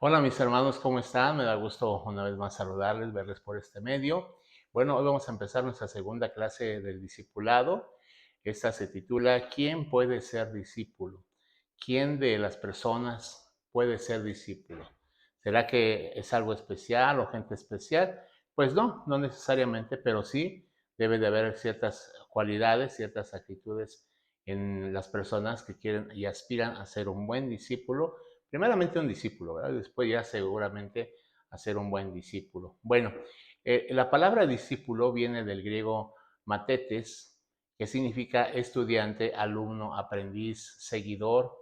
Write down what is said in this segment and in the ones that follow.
Hola mis hermanos, ¿cómo están? Me da gusto una vez más saludarles, verles por este medio. Bueno, hoy vamos a empezar nuestra segunda clase del discipulado. Esta se titula ¿Quién puede ser discípulo? ¿Quién de las personas puede ser discípulo? ¿Será que es algo especial o gente especial? Pues no, no necesariamente, pero sí debe de haber ciertas cualidades, ciertas actitudes en las personas que quieren y aspiran a ser un buen discípulo. Primeramente un discípulo, ¿verdad? Después ya seguramente a ser un buen discípulo. Bueno, la palabra discípulo viene del griego matetes, que significa estudiante, alumno, aprendiz, seguidor.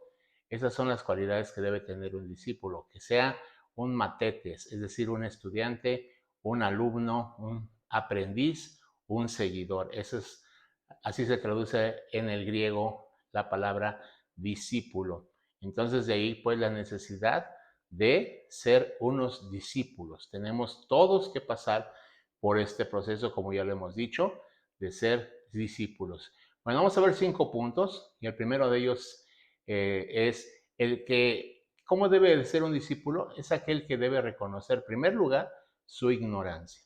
Esas son las cualidades que debe tener un discípulo, que sea un matetes, es decir, un estudiante, un alumno, un aprendiz, un seguidor. Así se traduce en el griego la palabra discípulo. Entonces de ahí pues la necesidad de ser unos discípulos. Tenemos todos que pasar por este proceso, como ya lo hemos dicho, de ser discípulos. Bueno, vamos a ver 5 puntos y el primero de ellos es el que, ¿cómo debe ser un discípulo? Es aquel que debe reconocer, en primer lugar, su ignorancia.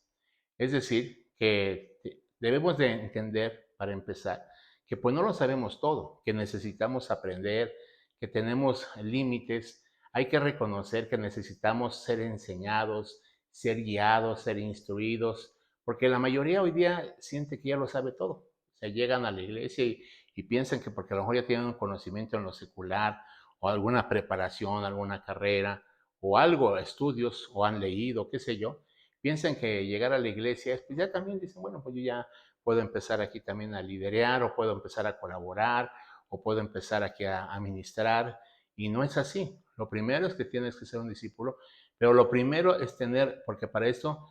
Es decir, que debemos de entender, para empezar, que pues no lo sabemos todo, que necesitamos aprender, que tenemos límites, hay que reconocer que necesitamos ser enseñados, ser guiados, ser instruidos, porque la mayoría hoy día siente que ya lo sabe todo. O sea, llegan a la iglesia y piensan que porque a lo mejor ya tienen un conocimiento en lo secular o alguna preparación, alguna carrera o algo, estudios o han leído, qué sé yo, piensan que llegar a la iglesia, pues ya también dicen, bueno, pues yo ya puedo empezar aquí también a liderar o puedo empezar a colaborar o puedo empezar aquí a ministrar. Y no es así. Lo primero es que tienes que ser un discípulo, pero lo primero es tener, porque para esto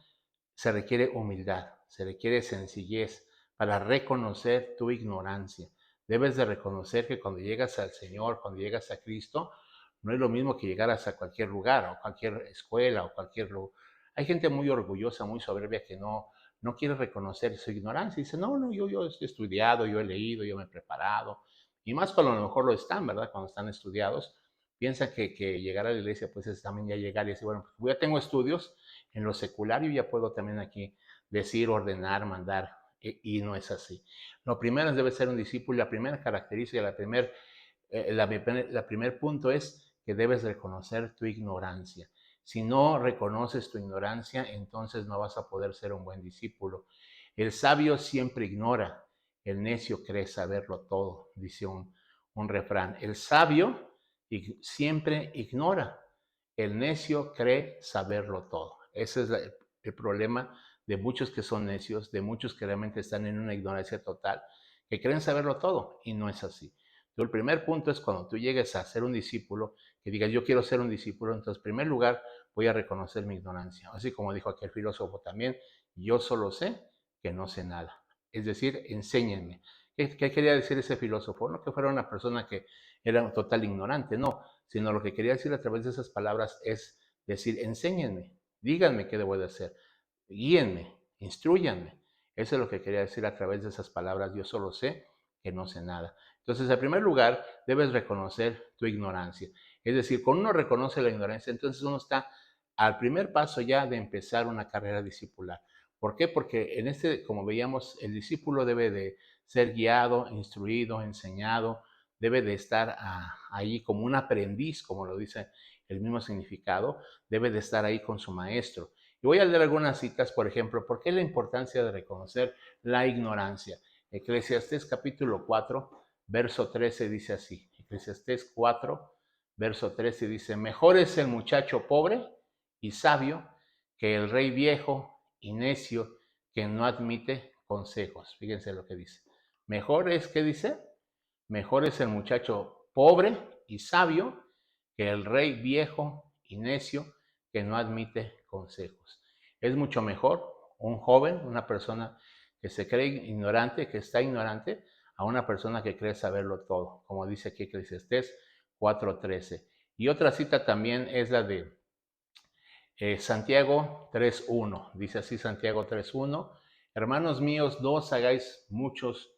se requiere humildad, se requiere sencillez para reconocer tu ignorancia. Debes de reconocer que cuando llegas al Señor, cuando llegas a Cristo, no es lo mismo que llegaras a cualquier lugar o cualquier escuela o cualquier lugar. Hay gente muy orgullosa, muy soberbia que no quiere reconocer su ignorancia. Dice, no, yo he estudiado, yo he leído, yo me he preparado. Y más cuando a lo mejor lo están, ¿verdad? Cuando están estudiados, piensa que llegar a la iglesia pues es también ya llegar y decir, bueno, pues ya tengo estudios, en lo seculario ya puedo también aquí decir, ordenar, mandar, y no es así. Lo primero debe ser un discípulo, la primera característica, la primer punto es que debes reconocer tu ignorancia. Si no reconoces tu ignorancia, entonces no vas a poder ser un buen discípulo. El sabio siempre ignora, el necio cree saberlo todo, dice un refrán. El sabio siempre ignora, el necio cree saberlo todo. Ese es el problema de muchos que son necios, de muchos que realmente están en una ignorancia total, que creen saberlo todo y no es así. Entonces, el primer punto es cuando tú llegues a ser un discípulo, que digas, yo quiero ser un discípulo, entonces, en primer lugar, voy a reconocer mi ignorancia. Así como dijo aquel filósofo también, yo solo sé que no sé nada. Es decir, enséñenme. ¿Qué quería decir ese filósofo? No que fuera una persona que era un total ignorante, no, sino lo que quería decir a través de esas palabras es decir, enséñenme, díganme qué debo de hacer, guíenme, instruyanme. Eso es lo que quería decir a través de esas palabras, yo solo sé que no sé nada. Entonces, en primer lugar, debes reconocer tu ignorancia. Es decir, cuando uno reconoce la ignorancia, entonces uno está al primer paso ya de empezar una carrera discipular. ¿Por qué? Porque en este, como veíamos, el discípulo debe de ser guiado, instruido, enseñado, debe de estar ahí como un aprendiz, como lo dice el mismo significado, debe de estar ahí con su maestro. Y voy a leer algunas citas, por ejemplo, ¿por qué la importancia de reconocer la ignorancia? Eclesiastés capítulo 4, verso 13 dice así. Eclesiastés 4, verso 13 dice, mejor es el muchacho pobre y sabio que el rey viejo y necio que no admite consejos. Fíjense lo que dice. Mejor es, ¿qué dice? Mejor es el muchacho pobre y sabio que el rey viejo y necio que no admite consejos. Es mucho mejor un joven, una persona que se cree ignorante, que está ignorante, a una persona que cree saberlo todo, como dice aquí Eclesiastés 4:13. Y otra cita también es la de Santiago 3:1. Dice así Santiago 3:1. Hermanos míos, no os hagáis muchos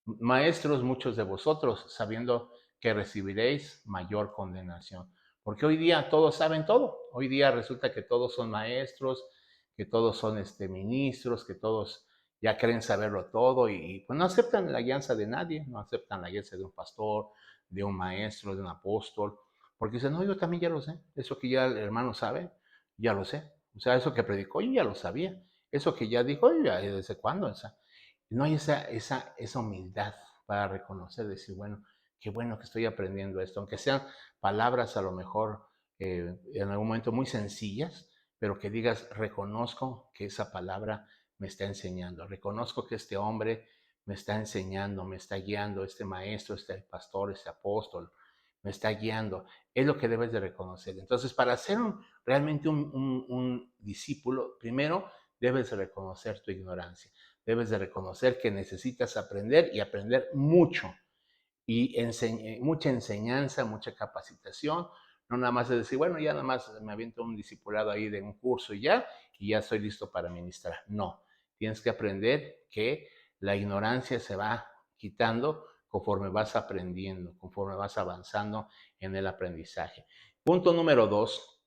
maestros muchos de vosotros, sabiendo que recibiréis mayor condenación. Porque hoy día todos saben todo. Hoy día resulta que todos son maestros, que todos son ministros, que todos ya creen saberlo todo y pues no aceptan la guianza de nadie, no aceptan la guianza de un pastor, de un maestro, de un apóstol, porque dicen, no, yo también ya lo sé, eso que ya el hermano sabe, ya lo sé, o sea, eso que predicó yo ya lo sabía, eso que ya dijo, yo ya desde cuándo, o sea, no hay esa humildad para reconocer, decir, bueno, qué bueno que estoy aprendiendo esto, aunque sean palabras a lo mejor en algún momento muy sencillas, pero que digas, reconozco que esa palabra me está enseñando, reconozco que este hombre me está enseñando, me está guiando, este maestro, este pastor, este apóstol, me está guiando. Es lo que debes de reconocer. Entonces, para ser realmente un discípulo, primero debes de reconocer tu ignorancia. Debes de reconocer que necesitas aprender y aprender mucho y mucha enseñanza, mucha capacitación, no nada más es decir, bueno, ya nada más me aviento un discipulado ahí de un curso y ya estoy listo para ministrar. No, tienes que aprender que la ignorancia se va quitando conforme vas aprendiendo, conforme vas avanzando en el aprendizaje. Punto número 2,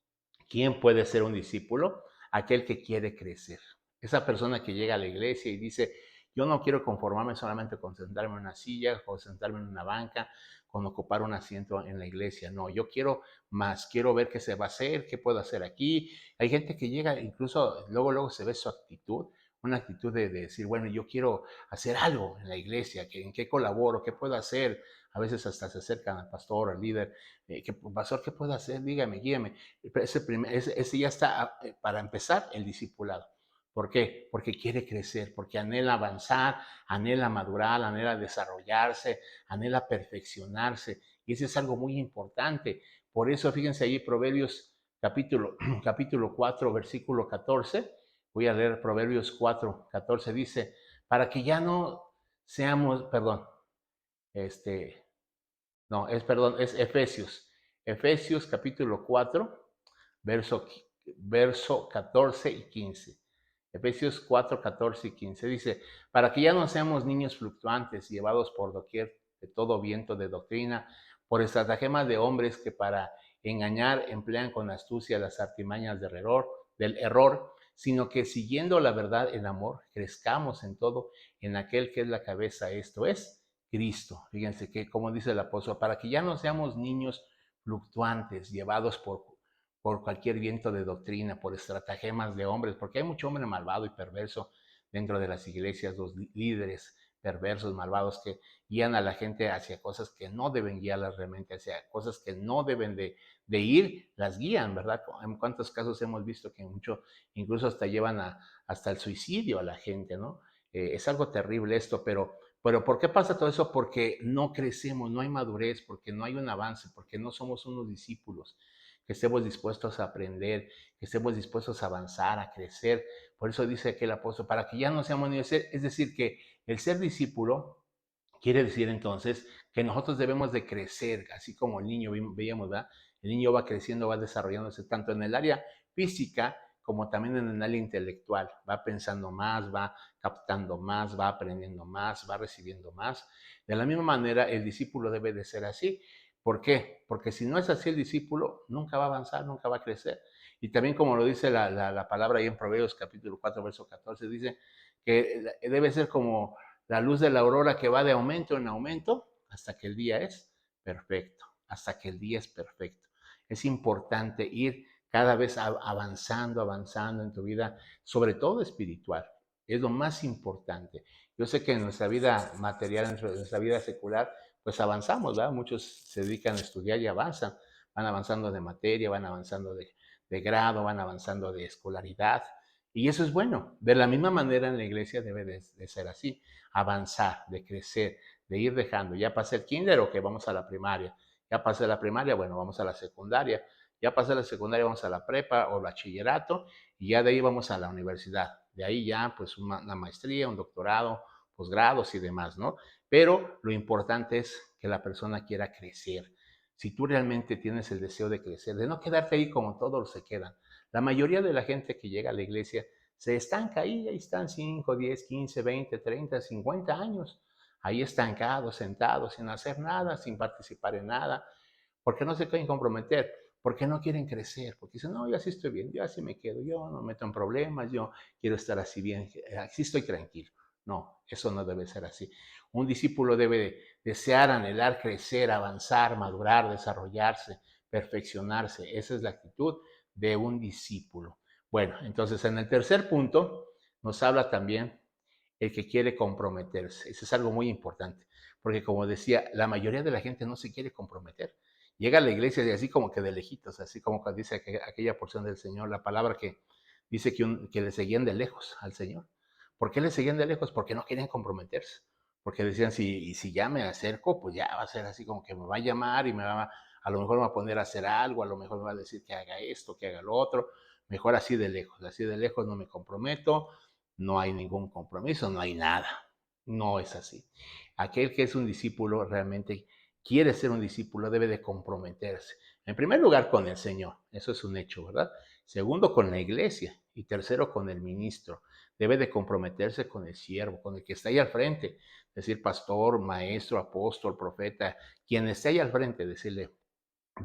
¿quién puede ser un discípulo? Aquel que quiere crecer. Esa persona que llega a la iglesia y dice, yo no quiero conformarme solamente con sentarme en una silla, con sentarme en una banca, con ocupar un asiento en la iglesia. No, yo quiero más, quiero ver qué se va a hacer, qué puedo hacer aquí. Hay gente que llega, incluso luego se ve su actitud, una actitud de decir, bueno, yo quiero hacer algo en la iglesia, ¿en qué colaboro? ¿Qué puedo hacer? A veces hasta se acercan al pastor, al líder, pastor, ¿qué puedo hacer? Dígame, guíame. Ese ya está para empezar el discipulado. ¿Por qué? Porque quiere crecer, porque anhela avanzar, anhela madurar, anhela desarrollarse, anhela perfeccionarse. Y eso es algo muy importante. Por eso, fíjense ahí, Proverbios capítulo 4, versículo 14. Voy a leer Proverbios 4, 14. Dice, para que ya no seamos, perdón, este, no, es Efesios. Efesios capítulo 4, verso, verso 14 y 15. Efesios 4, 14 y 15 dice, para que ya no seamos niños fluctuantes, llevados por doquier de todo viento de doctrina, por estratagemas de hombres que para engañar emplean con astucia las artimañas del error, sino que siguiendo la verdad en amor, crezcamos en todo en aquel que es la cabeza, esto es Cristo. Fíjense que, como dice el apóstol, para que ya no seamos niños fluctuantes, llevados por cualquier viento de doctrina, por estratagemas de hombres, porque hay mucho hombre malvado y perverso dentro de las iglesias, los líderes perversos, malvados, que guían a la gente hacia cosas que no deben guiarlas realmente, hacia cosas que no deben de ir, las guían, ¿verdad? En cuántos casos hemos visto que mucho, incluso hasta llevan hasta el suicidio a la gente, ¿no? Es algo terrible esto, pero ¿por qué pasa todo eso? Porque no crecemos, no hay madurez, porque no hay un avance, porque no somos unos discípulos que estemos dispuestos a aprender, que estemos dispuestos a avanzar, a crecer. Por eso dice aquel apóstol, para que ya no seamos niños, es decir, que el ser discípulo quiere decir entonces que nosotros debemos de crecer, así como el niño veíamos, ¿verdad? El niño va creciendo, va desarrollándose tanto en el área física como también en el área intelectual. Va pensando más, va captando más, va aprendiendo más, va recibiendo más. De la misma manera, el discípulo debe de ser así. ¿Por qué? Porque si no es así el discípulo, nunca va a avanzar, nunca va a crecer. Y también como lo dice la palabra ahí en Proverbios capítulo 4, verso 14, dice que debe ser como la luz de la aurora que va de aumento en aumento hasta que el día es perfecto, hasta que el día es perfecto. Es importante ir cada vez avanzando, avanzando en tu vida, sobre todo espiritual. Es lo más importante. Yo sé que en nuestra vida material, en nuestra vida secular, pues avanzamos, ¿verdad? Muchos se dedican a estudiar y avanzan. Van avanzando de materia, van avanzando de grado, van avanzando de escolaridad. Y eso es bueno. De la misma manera en la iglesia debe de ser así, avanzar, de crecer, de ir dejando. Ya pasé el kinder, ok, vamos a la primaria. Ya pasé la primaria, bueno, vamos a la secundaria. Ya pasé la secundaria, vamos a la prepa o bachillerato y ya de ahí vamos a la universidad. De ahí ya pues una maestría, un doctorado, posgrados y demás, ¿no? Pero lo importante es que la persona quiera crecer. Si tú realmente tienes el deseo de crecer, de no quedarte ahí como todos se quedan. La mayoría de la gente que llega a la iglesia se estanca ahí están 5, 10, 15, 20, 30, 50 años, ahí estancados, sentados, sin hacer nada, sin participar en nada, porque no se quieren comprometer, porque no quieren crecer, porque dicen, no, yo así estoy bien, yo así me quedo, yo no me meto en problemas, yo quiero estar así bien, así estoy tranquilo. No, eso no debe ser así. Un discípulo debe desear, anhelar, crecer, avanzar, madurar, desarrollarse, perfeccionarse. Esa es la actitud de un discípulo. Bueno, entonces en el tercer punto nos habla también el que quiere comprometerse. Eso es algo muy importante, porque como decía, la mayoría de la gente no se quiere comprometer. Llega a la iglesia y así como que de lejitos, así como cuando dice aquella porción del Señor, la palabra que dice que le seguían de lejos al Señor. ¿Por qué le seguían de lejos? Porque no querían comprometerse. Porque decían, si ya me acerco, pues ya va a ser así como que me va a llamar y a lo mejor me va a poner a hacer algo, a lo mejor me va a decir que haga esto, que haga lo otro. Mejor así de lejos no me comprometo, no hay ningún compromiso, no hay nada. No es así. Aquel que es un discípulo realmente quiere ser un discípulo, debe de comprometerse. En primer lugar, con el Señor, eso es un hecho, ¿verdad? Segundo, con la iglesia. Y tercero, con el ministro. Debe de comprometerse con el siervo, con el que está ahí al frente. Decir pastor, maestro, apóstol, profeta, quien esté ahí al frente, decirle,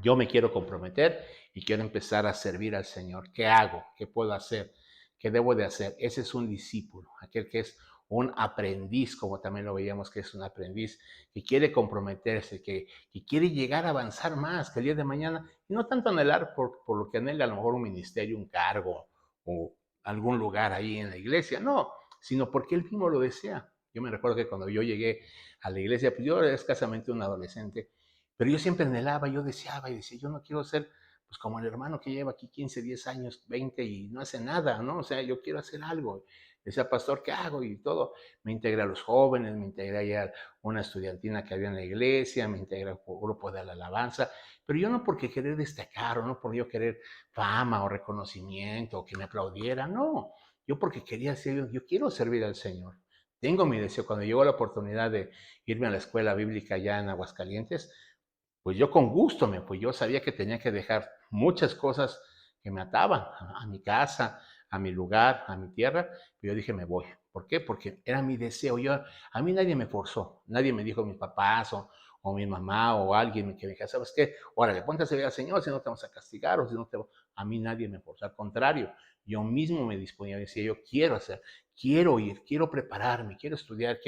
yo me quiero comprometer y quiero empezar a servir al Señor. ¿Qué hago? ¿Qué puedo hacer? ¿Qué debo de hacer? Ese es un discípulo, aquel que es un aprendiz, como también lo veíamos que es un aprendiz, que quiere comprometerse, que quiere llegar a avanzar más, que el día de mañana, y no tanto anhelar por lo que anhela a lo mejor un ministerio, un cargo o algún lugar ahí en la iglesia, no, sino porque él mismo lo desea. Yo me recuerdo que cuando yo llegué a la iglesia, pues yo era escasamente un adolescente, pero yo siempre anhelaba, yo deseaba y decía, yo no quiero ser pues como el hermano que lleva aquí 15, 10 años, 20 y no hace nada, ¿no? O sea, yo quiero hacer algo. Decía, pastor, ¿qué hago? Y todo. Me integré a los jóvenes, me integré a una estudiantina que había en la iglesia, me integré a un grupo de la alabanza, pero yo no porque querer destacar o no por yo querer fama o reconocimiento o que me aplaudieran, no. Yo porque quería ser, yo quiero servir al Señor. Tengo mi deseo. Cuando llegó la oportunidad de irme a la escuela bíblica allá en Aguascalientes, pues yo con gusto me fui. Yo sabía que tenía que dejar muchas cosas que me ataban a mi casa, a mi lugar, a mi tierra, pero yo dije, me voy. ¿Por qué? Porque era mi deseo. A mí nadie me forzó, nadie me dijo, mis papás o mi mamá o alguien que me dijera, ¿sabes qué? Órale, ponte a servir al Señor, si no te vamos a castigar o si no te... A mí nadie me forzó, al contrario, yo mismo me disponía, decía, yo quiero hacer, quiero ir, quiero prepararme, quiero estudiar,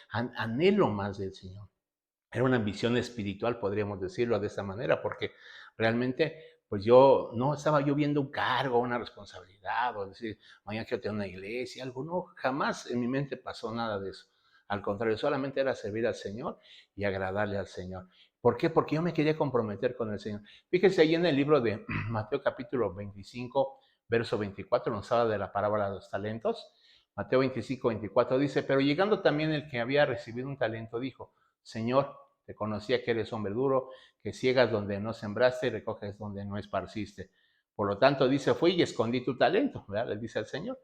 anhelo más del Señor. Era una ambición espiritual, podríamos decirlo de esa manera, porque realmente, pues yo no estaba yo viendo un cargo, una responsabilidad, o decir, mañana quiero tener una iglesia, algo, no, jamás en mi mente pasó nada de eso. Al contrario, solamente era servir al Señor y agradarle al Señor. ¿Por qué? Porque yo me quería comprometer con el Señor. Fíjense ahí en el libro de Mateo capítulo 25, verso 24, nos habla de la parábola de los talentos. Mateo 25, 24 dice, pero llegando también el que había recibido un talento, dijo, Señor, te conocía que eres hombre duro, que ciegas donde no sembraste y recoges donde no esparciste. Por lo tanto, dice, fui y escondí tu talento, ¿verdad? Le dice al Señor.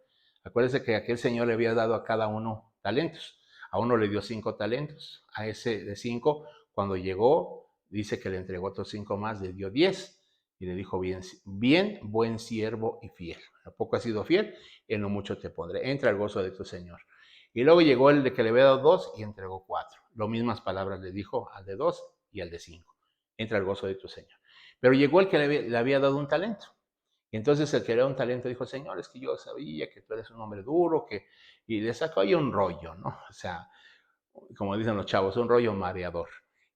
Acuérdese que aquel Señor le había dado a cada uno talentos. A uno le dio 5 talentos. A ese de 5, cuando llegó, dice que le entregó otros 5 más, le dio 10. Y le dijo, bien, bien, buen siervo y fiel. ¿A poco has sido fiel? En lo mucho te pondré. Entra al gozo de tu Señor. Y luego llegó el de que le había dado 2 y entregó 4. Lo mismas palabras le dijo al de 2 y al de 5. Entra al gozo de tu Señor. Pero llegó el que le había dado un talento. Y entonces el que le dio un talento dijo, Señor, es que yo sabía que tú eres un hombre duro, y le sacó ahí un rollo, ¿no? O sea, como dicen los chavos, un rollo mareador.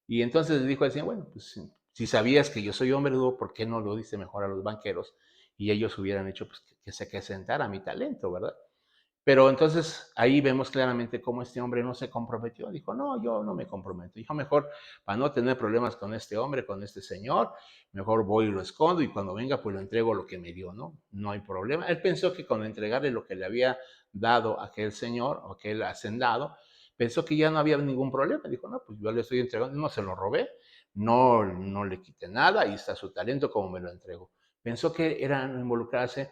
Y entonces le dijo al Señor, bueno, pues si sabías que yo soy hombre duro, ¿por qué no lo dice mejor a los banqueros? Y ellos hubieran hecho pues, que se sentara mi talento, ¿verdad? Pero entonces ahí vemos claramente cómo este hombre no se comprometió. Dijo, no, yo no me comprometo. Dijo, mejor para no tener problemas con este hombre, con este señor, mejor voy y lo escondo y cuando venga pues lo entrego lo que me dio, ¿no? No hay problema. Él pensó que con entregarle lo que le había dado aquel señor o aquel hacendado, pensó que ya no había ningún problema. Dijo, no, pues yo le estoy entregando, no se lo robé, no le quité nada, ahí está su talento como me lo entregó. Pensó que era no involucrarse,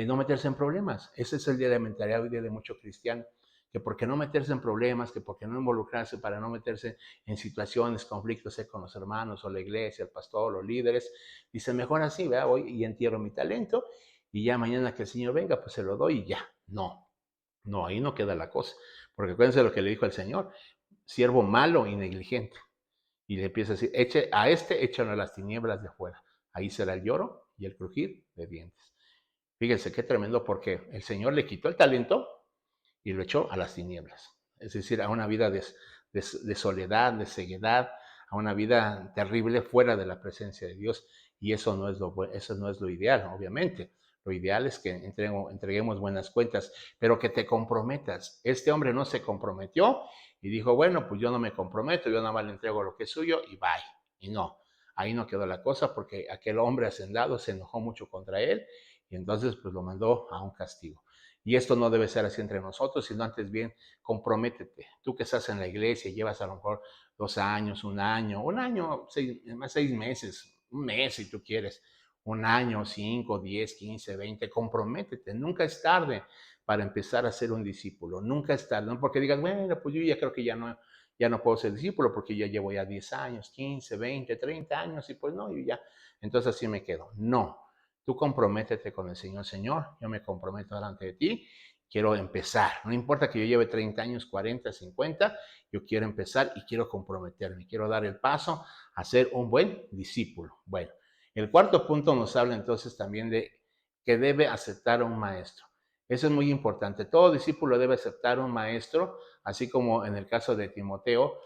no meterse en problemas. Ese es el día de mentalidad hoy día de mucho cristiano, que por qué no meterse en problemas, que por qué no involucrarse para no meterse en situaciones, conflictos con los hermanos o la iglesia, el pastor, los líderes. Dice, mejor así, ¿verdad? Voy y entierro mi talento y ya mañana que el Señor venga, pues se lo doy y ya. No, no, ahí no queda la cosa. Porque acuérdense lo que le dijo el Señor, siervo malo y negligente. Y le empieza a decir, a este échalo a las tinieblas de afuera. Ahí será el lloro y el crujir de dientes. Fíjense qué tremendo, porque el Señor le quitó el talento y lo echó a las tinieblas. Es decir, a una vida de soledad, de ceguedad, a una vida terrible fuera de la presencia de Dios. Y eso eso no es lo ideal, obviamente. Lo ideal es que entreguemos buenas cuentas, pero que te comprometas. Este hombre no se comprometió y dijo, bueno, pues yo no me comprometo, yo nada más le entrego lo que es suyo y bye. Y no, ahí no quedó la cosa, porque aquel hombre hacendado se enojó mucho contra él y entonces pues lo mandó a un castigo. Y esto no debe ser así entre nosotros, sino antes bien, comprométete. Tú que estás en la iglesia, llevas a lo mejor 2 años, un año, 6 meses, un mes si tú quieres, un año, 5, 10, 15, 20, comprométete. Nunca es tarde para empezar a ser un discípulo. Nunca es tarde, no porque digas, bueno, pues yo ya creo que ya no puedo ser discípulo porque ya llevo ya 10 años, 15, 20, 30 años y pues no, yo ya, entonces así me quedo. No, tú comprométete con el Señor. Señor, yo me comprometo delante de ti, quiero empezar. No importa que yo lleve 30 años, 40, 50, yo quiero empezar y quiero comprometerme, quiero dar el paso a ser un buen discípulo. Bueno, el cuarto punto nos habla entonces también de que debe aceptar a un maestro. Eso es muy importante. Todo discípulo debe aceptar un maestro, así como en el caso de Timoteo,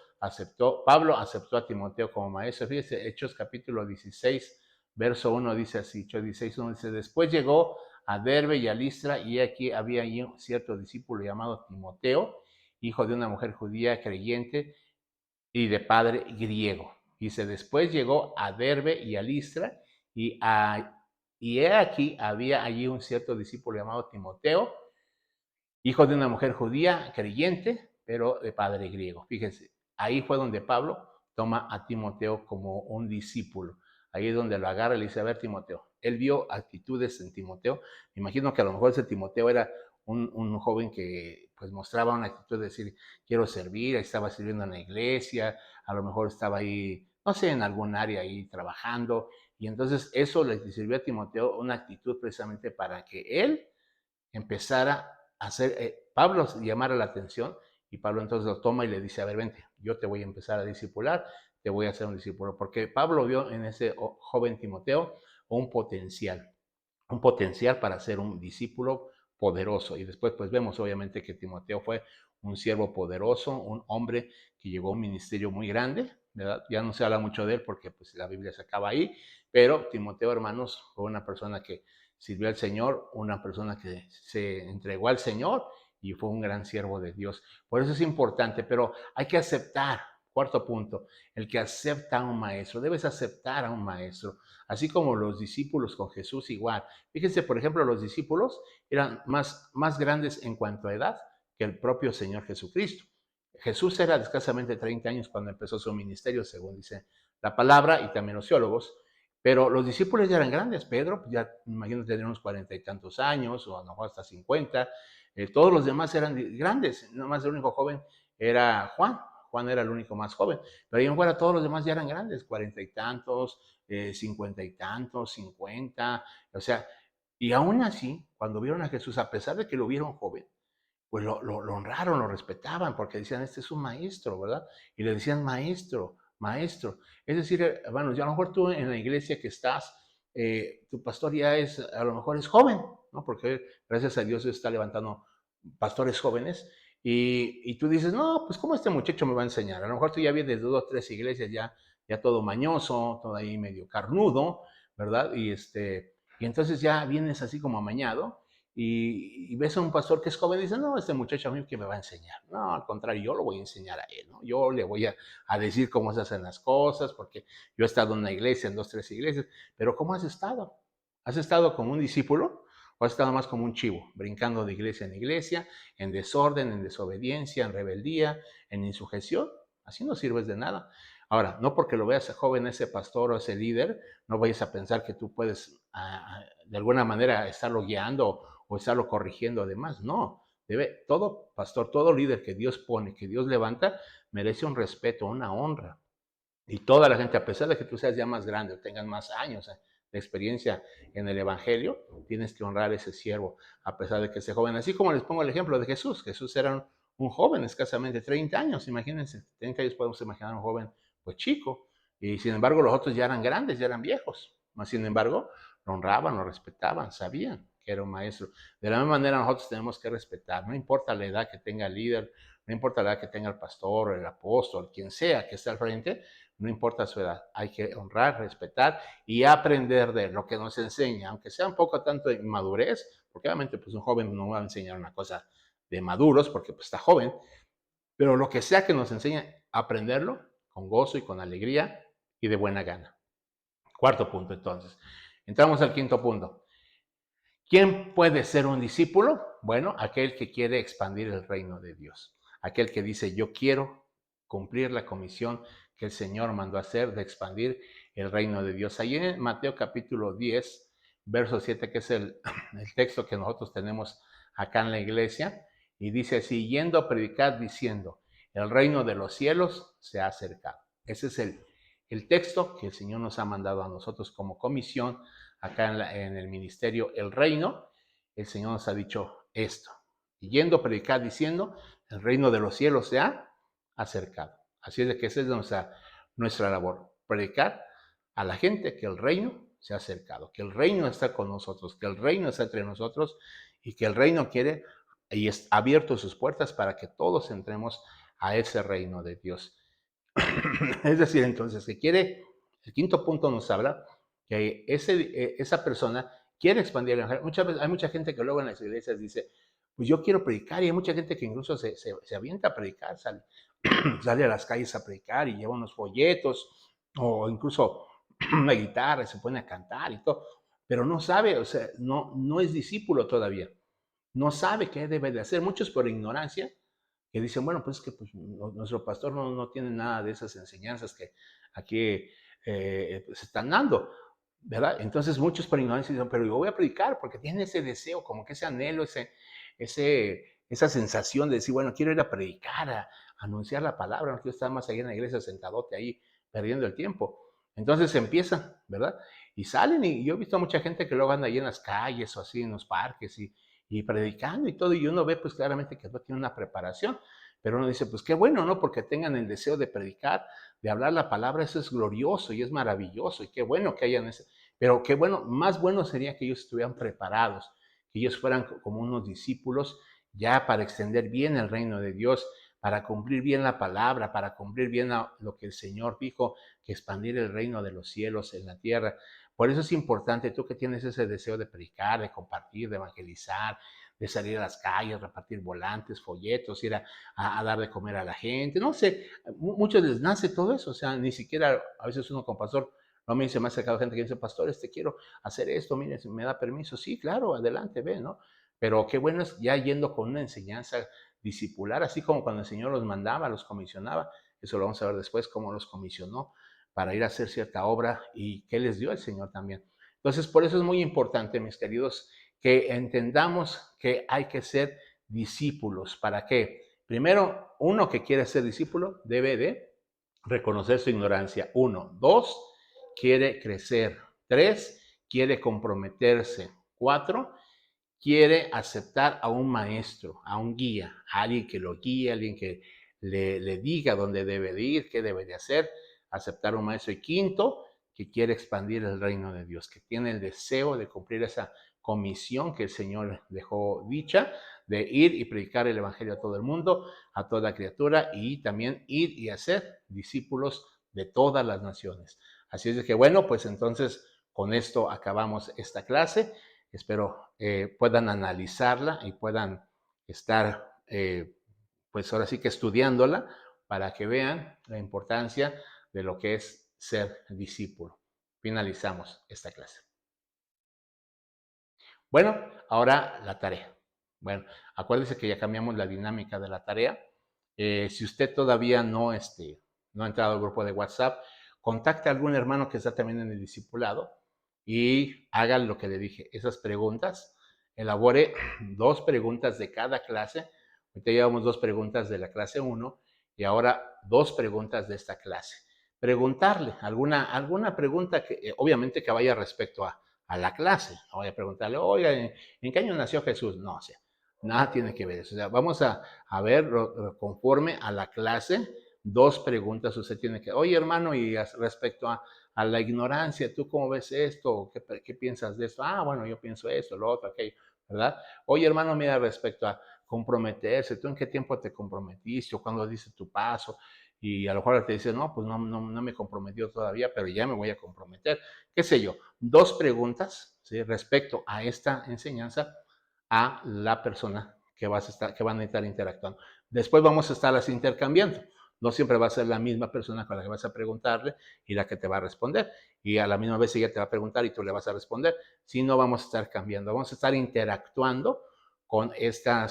Pablo aceptó a Timoteo como maestro. Fíjese, Hechos capítulo 16, verso 1 dice así, Hechos 16, 1 dice, después llegó a Derbe y a Listra, y aquí había allí un cierto discípulo llamado Timoteo, hijo de una mujer judía creyente y de padre griego. Dice, después llegó a Derbe y a Listra, y he aquí había allí un cierto discípulo llamado Timoteo, hijo de una mujer judía creyente, pero de padre griego. Fíjense, ahí fue donde Pablo toma a Timoteo como un discípulo. Ahí es donde lo agarra y le dice, a ver, Timoteo. Él vio actitudes en Timoteo. Me imagino que a lo mejor ese Timoteo era un joven que pues mostraba una actitud de decir, quiero servir, estaba sirviendo en la iglesia, a lo mejor estaba ahí, no sé, en algún área ahí trabajando. Y entonces eso le sirvió a Timoteo una actitud precisamente para que él empezara a hacer, Pablo llamara la atención, y Pablo entonces lo toma y le dice, a ver, vente, yo te voy a empezar a discipular, te voy a hacer un discípulo, porque Pablo vio en ese joven Timoteo un potencial para ser un discípulo poderoso. Y después pues vemos obviamente que Timoteo fue un siervo poderoso, un hombre que llegó a un ministerio muy grande, ¿verdad? Ya no se habla mucho de él porque pues la Biblia se acaba ahí, pero Timoteo, hermanos, fue una persona que sirvió al Señor, una persona que se entregó al Señor y fue un gran siervo de Dios. Por eso es importante, pero hay que aceptar. Cuarto punto, el que acepta a un maestro, debes aceptar a un maestro, así como los discípulos con Jesús igual. Fíjense, por ejemplo, los discípulos eran más grandes en cuanto a edad que el propio Señor Jesucristo. Jesús era de escasamente 30 años cuando empezó su ministerio, según dice la palabra, y también los teólogos, pero los discípulos ya eran grandes. Pedro, pues ya me imagino que tenía unos 40 y tantos años, o a lo mejor hasta 50. Todos los demás eran grandes, nada más el único joven era Juan. Juan era el único más joven, pero ahí en fuera todos los demás ya eran grandes, 40 y tantos, 50 y tantos, 50, o sea, y aún así, cuando vieron a Jesús, a pesar de que lo vieron joven, pues lo honraron, lo respetaban, porque decían, este es un maestro, ¿verdad? Y le decían, maestro, maestro. Es decir, hermanos, ya a lo mejor tú en la iglesia que estás, tu pastor ya a lo mejor es joven, ¿no? Porque gracias a Dios está levantando pastores jóvenes, y tú dices, no, pues ¿cómo este muchacho me va a enseñar? A lo mejor tú ya vienes de 2 o 3 iglesias, ya todo mañoso, todo ahí medio carnudo, ¿verdad? Y entonces ya vienes así como amañado, y ves a un pastor que es joven y dice, no, este muchacho a mí que me va a enseñar. No, al contrario, yo lo voy a enseñar a él, ¿no? Yo le voy a decir cómo se hacen las cosas, porque yo he estado en una iglesia, en 2, 3 iglesias, pero ¿cómo has estado? ¿Has estado como un discípulo o has estado más como un chivo, brincando de iglesia en iglesia, en desorden, en desobediencia, en rebeldía, en insujeción? Así no sirves de nada. Ahora, no porque lo veas joven ese pastor o ese líder, no vayas a pensar que tú puedes de alguna manera estarlo guiando o estarlo corrigiendo además. No, todo pastor, todo líder que Dios pone, que Dios levanta, merece un respeto, una honra. Y toda la gente, a pesar de que tú seas ya más grande o tengas más años de experiencia en el Evangelio, tienes que honrar a ese siervo, a pesar de que sea joven. Así como les pongo el ejemplo de Jesús. Jesús era un joven, escasamente 30 años, imagínense, 30 años podemos imaginar un joven pues chico, y sin embargo los otros ya eran grandes, ya eran viejos, Mas, sin embargo, lo honraban, lo respetaban, sabían que era un maestro. De la misma manera nosotros tenemos que respetar, no importa la edad que tenga el líder, no importa la edad que tenga el pastor, el apóstol, quien sea que esté al frente, no importa su edad, hay que honrar, respetar y aprender de lo que nos enseña, aunque sea un poco tanto de inmadurez, porque obviamente pues un joven no va a enseñar una cosa de maduros porque pues está joven, pero lo que sea que nos enseñe, aprenderlo con gozo y con alegría y de buena gana. Cuarto punto, entonces. Entramos al quinto punto. ¿Quién puede ser un discípulo? Bueno, aquel que quiere expandir el reino de Dios. Aquel que dice, yo quiero cumplir la comisión que el Señor mandó hacer de expandir el reino de Dios. Ahí en Mateo capítulo 10, verso 7, que es el texto que nosotros tenemos acá en la iglesia, y dice así, yendo a predicar diciendo, el reino de los cielos se ha acercado. Ese es el texto que el Señor nos ha mandado a nosotros como comisión acá en el ministerio El Reino. El Señor nos ha dicho esto, y yendo a predicar diciendo, el reino de los cielos se ha acercado. Así es de que esa es nuestra labor, predicar a la gente que el reino se ha acercado, que el reino está con nosotros, que el reino está entre nosotros y que el reino quiere y es abierto sus puertas para que todos entremos a ese reino de Dios. Es decir, entonces, que quiere, el quinto punto nos habla que esa persona quiere expandir el evangelio. Muchas veces hay mucha gente que luego en las iglesias dice, pues yo quiero predicar, y hay mucha gente que incluso se avienta a predicar, sale a las calles a predicar y lleva unos folletos o incluso una guitarra y se pone a cantar y todo, pero no sabe, o sea, no es discípulo todavía, no sabe qué debe de hacer. Muchos por ignorancia que dicen, bueno, pues es que pues, nuestro pastor no tiene nada de esas enseñanzas que aquí se están dando, ¿verdad? Entonces muchos por ignorancia dicen, pero yo voy a predicar porque tienen ese deseo, como que ese anhelo, esa sensación de decir, bueno, quiero ir a predicar, a anunciar la palabra, no quiero estar más ahí en la iglesia sentadote ahí perdiendo el tiempo. Entonces empiezan, ¿verdad? Y salen, y yo he visto a mucha gente que luego anda ahí en las calles o así en los parques y predicando y todo, y uno ve pues claramente que no tiene una preparación, pero uno dice, pues qué bueno, ¿no? Porque tengan el deseo de predicar, de hablar la palabra, eso es glorioso y es maravilloso, y qué bueno que hayan ese, pero qué bueno, más bueno sería que ellos estuvieran preparados, que ellos fueran como unos discípulos ya para extender bien el reino de Dios, para cumplir bien la palabra, para cumplir bien lo que el Señor dijo, que expandir el reino de los cielos en la tierra. Por eso es importante, tú que tienes ese deseo de predicar, de compartir, de evangelizar, de salir a las calles, repartir volantes, folletos, ir a dar de comer a la gente, no sé, muchos les nace todo eso, o sea, ni siquiera a veces uno como pastor, no me dice, me ha sacado gente que dice, pastor, quiero hacer esto, mire, si me da permiso, sí, claro, adelante, ve, ¿no? Pero qué bueno es ya yendo con una enseñanza discipular, así como cuando el Señor los mandaba, los comisionaba, eso lo vamos a ver después, cómo los comisionó para ir a hacer cierta obra y qué les dio el Señor también. Entonces, por eso es muy importante, mis queridos, que entendamos que hay que ser discípulos. ¿Para qué? Primero, uno que quiere ser discípulo debe de reconocer su ignorancia. Uno. Dos, quiere crecer. Tres, quiere comprometerse. Cuatro, quiere aceptar a un maestro, a un guía, a alguien que lo guíe, a alguien que le diga dónde debe de ir, qué debe de hacer, aceptar a un maestro. Y quinto, que quiere expandir el reino de Dios, que tiene el deseo de cumplir esa comisión que el Señor dejó dicha, de ir y predicar el Evangelio a todo el mundo, a toda criatura, y también ir y hacer discípulos de todas las naciones. Así es de que, bueno, pues entonces con esto acabamos esta clase. Espero puedan analizarla y puedan estar, pues ahora sí que estudiándola para que vean la importancia de lo que es ser discípulo. Finalizamos esta clase. Bueno, ahora la tarea. Bueno, acuérdense que ya cambiamos la dinámica de la tarea. Si usted todavía no ha entrado al grupo de WhatsApp, contacte a algún hermano que está también en el discipulado y haga lo que le dije, esas preguntas. Elabore 2 preguntas de cada clase. Ahorita llevamos 2 preguntas de la clase 1 y ahora 2 preguntas de esta clase. Preguntarle alguna pregunta que obviamente que vaya respecto a la clase. No voy a preguntarle, oiga, ¿en qué año nació Jesús? No, o sea, nada tiene que ver eso. O sea, vamos a ver conforme a la clase 2 preguntas. Usted tiene que, oye hermano, y respecto a a la ignorancia. ¿Tú cómo ves esto? ¿Qué piensas de esto? Ah, bueno, yo pienso esto, lo otro, aquello, ¿verdad? Oye, hermano, mira, respecto a comprometerse, ¿tú en qué tiempo te comprometiste? ¿O cuándo diste tu paso? Y a lo mejor te dice, no, pues no me comprometió todavía, pero ya me voy a comprometer. ¿Qué sé yo? Dos preguntas, ¿sí? Respecto a esta enseñanza a la persona que van a estar interactuando. Después vamos a estarlas intercambiando. No siempre va a ser la misma persona con la que vas a preguntarle y la que te va a responder. Y a la misma vez ella te va a preguntar y tú le vas a responder. Si no, vamos a estar cambiando, vamos a estar interactuando con esta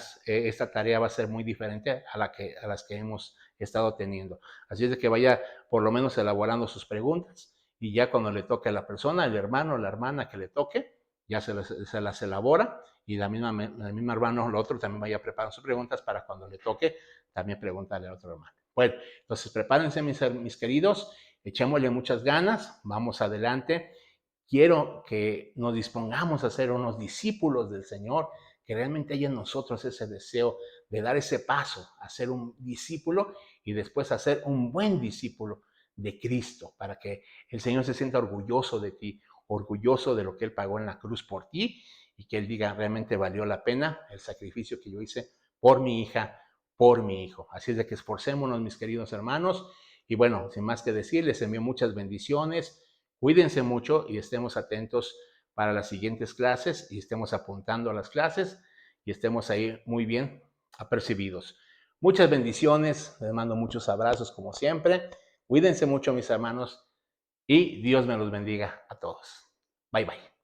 tarea va a ser muy diferente a las que hemos estado teniendo. Así es de que vaya por lo menos elaborando sus preguntas y ya cuando le toque a la persona, el hermano o la hermana que le toque, ya se las elabora y la misma hermano o el otro también vaya preparando sus preguntas para cuando le toque también preguntarle al otro hermano. Bueno, entonces prepárense mis queridos, echémosle muchas ganas, vamos adelante. Quiero que nos dispongamos a ser unos discípulos del Señor, que realmente haya en nosotros ese deseo de dar ese paso a ser un discípulo y después a ser un buen discípulo de Cristo, para que el Señor se sienta orgulloso de ti, orgulloso de lo que Él pagó en la cruz por ti y que Él diga, realmente valió la pena el sacrificio que yo hice por mi hija, por mi hijo. Así es de que esforcémonos, mis queridos hermanos. Y bueno, sin más que decir, les envío muchas bendiciones. Cuídense mucho y estemos atentos para las siguientes clases y estemos apuntando a las clases y estemos ahí muy bien apercibidos. Muchas bendiciones, les mando muchos abrazos como siempre. Cuídense mucho, mis hermanos, y Dios me los bendiga a todos. Bye, bye.